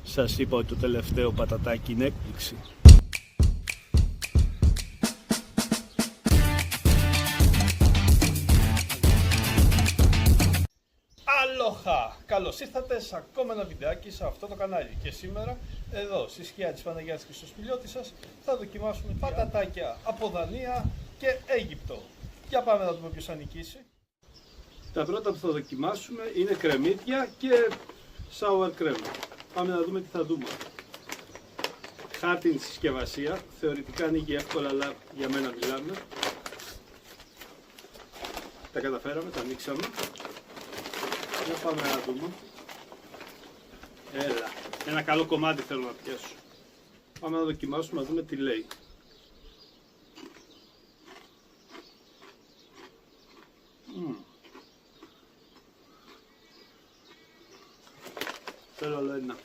Σας είπα ότι το τελευταίο πατατάκι είναι έκπληξη. Αλόχα! Καλώς ήρθατε σε ακόμα ένα βιντεάκι σε αυτό το κανάλι. Και σήμερα, εδώ στη σκιά της Παναγιάς και στο σπηλιώτη σας, θα δοκιμάσουμε πατατάκια από Δανία και Αίγυπτο. Για πάμε να δούμε ποιος θα νικήσει. Τα πρώτα που θα δοκιμάσουμε είναι κρεμμύδια και sour cream. Πάμε να δούμε τι θα δούμε. Χάρτινη συσκευασία, θεωρητικά ανοίγει εύκολα, αλλά για μένα μιλάμε. Τα καταφέραμε, τα ανοίξαμε. Για πάμε να δούμε. Έλα, ένα καλό κομμάτι θέλω να πιάσω. Πάμε να δοκιμάσουμε να δούμε τι λέει. Θέλω άλλο ένα.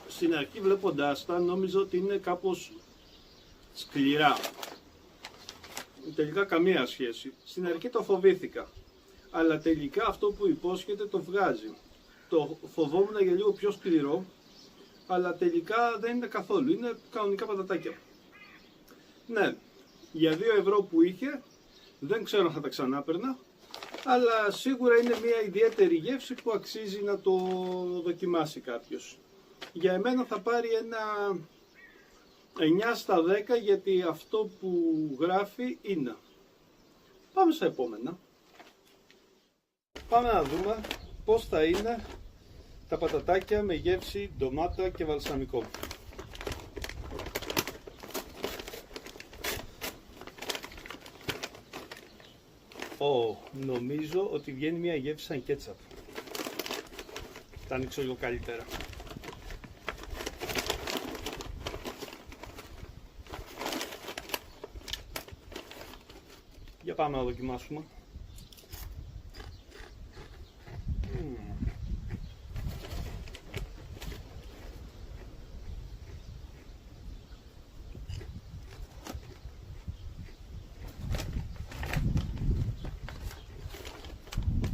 Στην αρχή βλέποντάς τα νόμιζα ότι είναι κάπως σκληρά. Τελικά καμία σχέση. Στην αρχή το φοβήθηκα. Αλλά τελικά αυτό που υπόσχεται το βγάζει. Το φοβόμουν για λίγο πιο σκληρό. Αλλά τελικά δεν είναι καθόλου. Είναι κανονικά πατατάκια. Ναι, για 2 ευρώ που είχε, δεν ξέρω αν θα τα ξανά παίρνα. Αλλά σίγουρα είναι μια ιδιαίτερη γεύση που αξίζει να το δοκιμάσει κάποιος. Για εμένα θα πάρει ένα 9 στα 10, γιατί αυτό που γράφει είναι. Πάμε στα επόμενα. Πάμε να δούμε πώς θα είναι τα πατατάκια με γεύση ντομάτα και βαλσαμικό. Νομίζω ότι βγαίνει μια γεύση σαν κέτσαπ. Θα ανοίξω λίγο καλύτερα. Για πάμε να δοκιμάσουμε.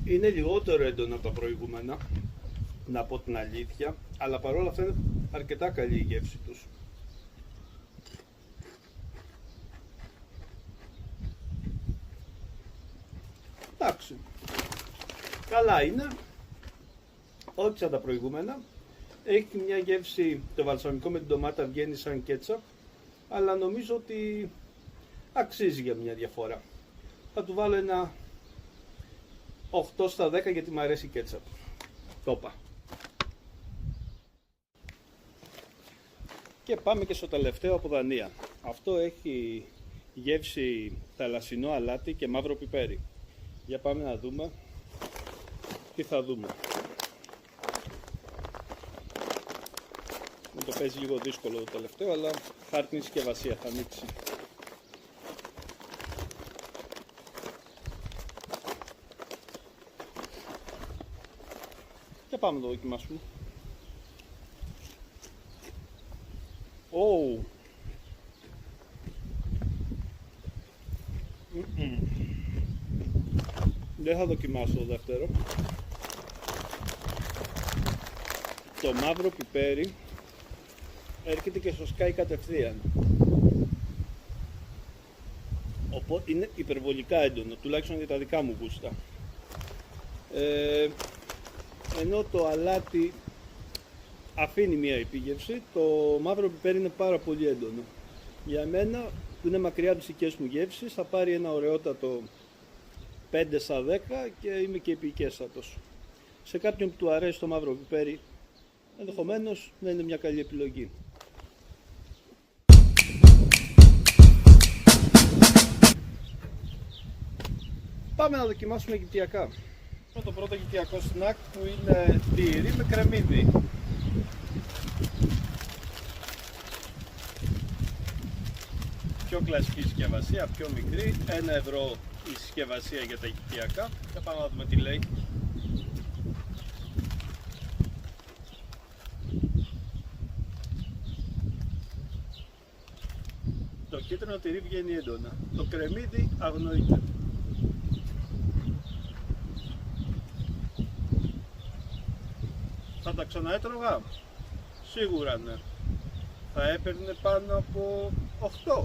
Είναι λιγότερο έντονα από τα προηγούμενα, να πω την αλήθεια, αλλά παρόλα αυτά είναι αρκετά καλή η γεύση τους. Εντάξει, καλά είναι, όχι σαν τα προηγούμενα. Έχει μια γεύση, το βαλσαμικό με την ντομάτα βγαίνει σαν κέτσαπ, αλλά νομίζω ότι αξίζει για μια διαφορά. Θα του βάλω ένα 8 στα 10 γιατί μου αρέσει η κέτσαπ. Το είπα. Και πάμε και στο τελευταίο από Δανία. Αυτό έχει γεύση θαλασσινό αλάτι και μαύρο πιπέρι. Για πάμε να δούμε τι θα δούμε. Μου το παίζει λίγο δύσκολο το τελευταίο, αλλά χάρτινη συσκευασία θα ανοίξει. Και πάμε να το δοκιμάσουμε. Δεν θα δοκιμάσω το δεύτερο. Το μαύρο πιπέρι έρχεται και στο σκάει κατευθείαν. Οπότε είναι υπερβολικά έντονο, τουλάχιστον για τα δικά μου γούστα. Ενώ το αλάτι αφήνει μια επίγευση, το μαύρο πιπέρι είναι πάρα πολύ έντονο. Για μένα, που είναι μακριά από τις δικές μου γεύσεις, θα πάρει ένα ωραιότατο 5 στα 10 και είμαι και επικέστατος. Σε κάποιον που του αρέσει το μαύρο πιπέρι, ενδεχομένως να είναι μια καλή επιλογή. Πάμε να δοκιμάσουμε αιγυπτιακά. Το πρώτο αιγυπτιακό σνακ που είναι τυρί με κρεμμύδι. Πιο κλασική συσκευασία, πιο μικρή, 1 ευρώ η συσκευασία για τα αιγυπτιακά. Θα πάμε να δούμε τι λέει. Το Το κίτρινο τυρί βγαίνει έντονα. Το κρεμμύδι αγνοείται. Θα τα ξαναέτρωγα? Σίγουρα ναι. Θα έπαιρνε πάνω από 8?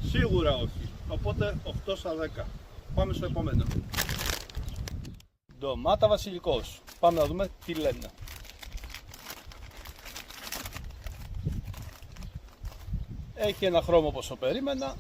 Σίγουρα όχι. Οπότε 8 στα 10. Πάμε στο επόμενο. Ντομάτα βασιλικός. Πάμε να δούμε τι λένε. Έχει ένα χρώμα όπως το περίμενα.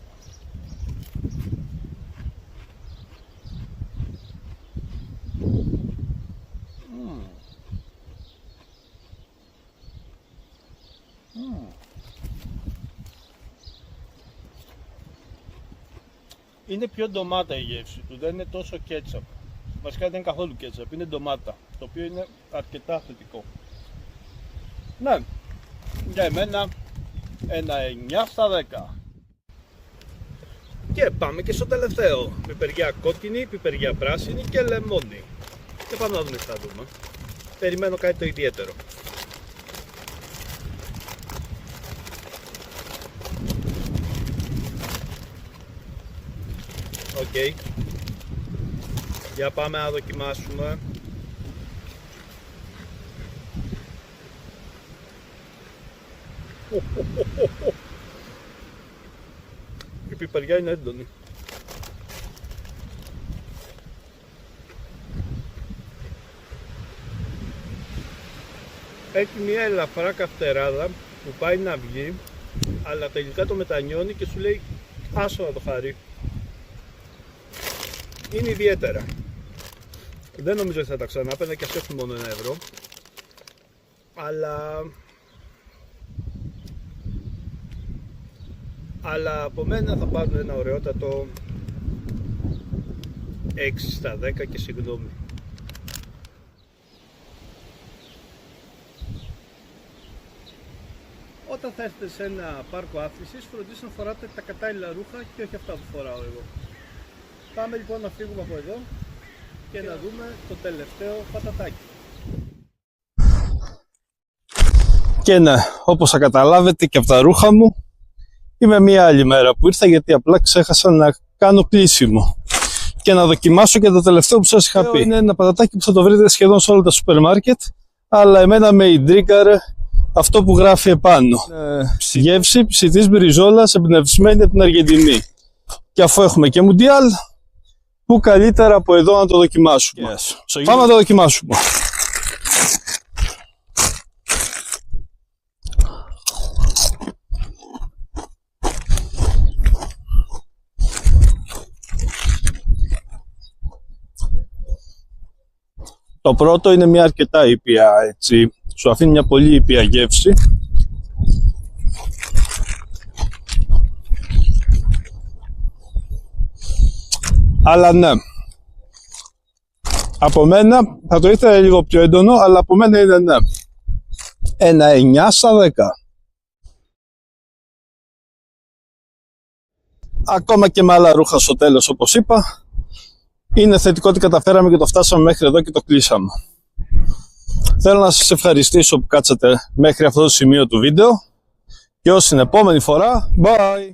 Είναι πιο ντομάτα η γεύση του, δεν είναι τόσο κέτσαπ. Βασικά δεν είναι καθόλου κέτσαπ, είναι ντομάτα, το οποίο είναι αρκετά θετικό. Ναι, για εμένα ένα 9 στα 10. Και πάμε και στο τελευταίο. Πιπεριά κόκκινη, πιπεριά πράσινη και λεμόνι. Και πάμε να δούμε τι θα δούμε. Περιμένω κάτι το ιδιαίτερο. Οκ. Για πάμε να δοκιμάσουμε. Η πιπεριά είναι έντονη. Έχει μια ελαφρά καυτεράδα που πάει να βγει, αλλά τελικά το μετανιώνει και σου λέει άσο να το χαρεί. Είναι ιδιαίτερα. Δεν νομίζω ότι θα τα ξανά έπαιρνα και αυτό έχει μόνο 1 ευρώ. Αλλά από μένα θα πάρουν ένα ωραιότατο 6 στα 10 και συγγνώμη. Όταν θα έρθετε σε ένα πάρκο άθλησης, φροντίστε να φοράτε τα κατάλληλα ρούχα και όχι αυτά που φοράω εγώ. Πάμε λοιπόν να φύγουμε από εδώ και να δούμε το τελευταίο πατατάκι. Και ναι, όπως θα καταλάβετε και από τα ρούχα μου, είμαι μια άλλη μέρα που ήρθα γιατί απλά ξέχασα να κάνω κλείσιμο και να δοκιμάσω και το τελευταίο που σας είχα πει. Είναι ένα πατατάκι που θα το βρείτε σχεδόν σε όλα τα σούπερ μάρκετ, αλλά εμένα με ιντρίκαρε αυτό που γράφει επάνω. Γεύση ψητής μπριζόλας εμπνευσμένη από την Αργεντινή. Και αφού έχουμε και μουντιάλ, που καλύτερα από εδώ να το δοκιμάσουμε. Πάμε να το δοκιμάσουμε. Το πρώτο είναι μια αρκετά ήπια, έτσι, σου αφήνει μια πολύ ήπια γεύση. Αλλά ναι, από μένα θα το ήθελα λίγο πιο έντονο, αλλά από μένα είναι ναι, ένα 9 στα 10. Ακόμα και με άλλα ρούχα στο τέλος, όπως είπα, είναι θετικό ότι καταφέραμε και το φτάσαμε μέχρι εδώ και το κλείσαμε. Θέλω να σας ευχαριστήσω που κάτσατε μέχρι αυτό το σημείο του βίντεο και ως την επόμενη φορά, bye!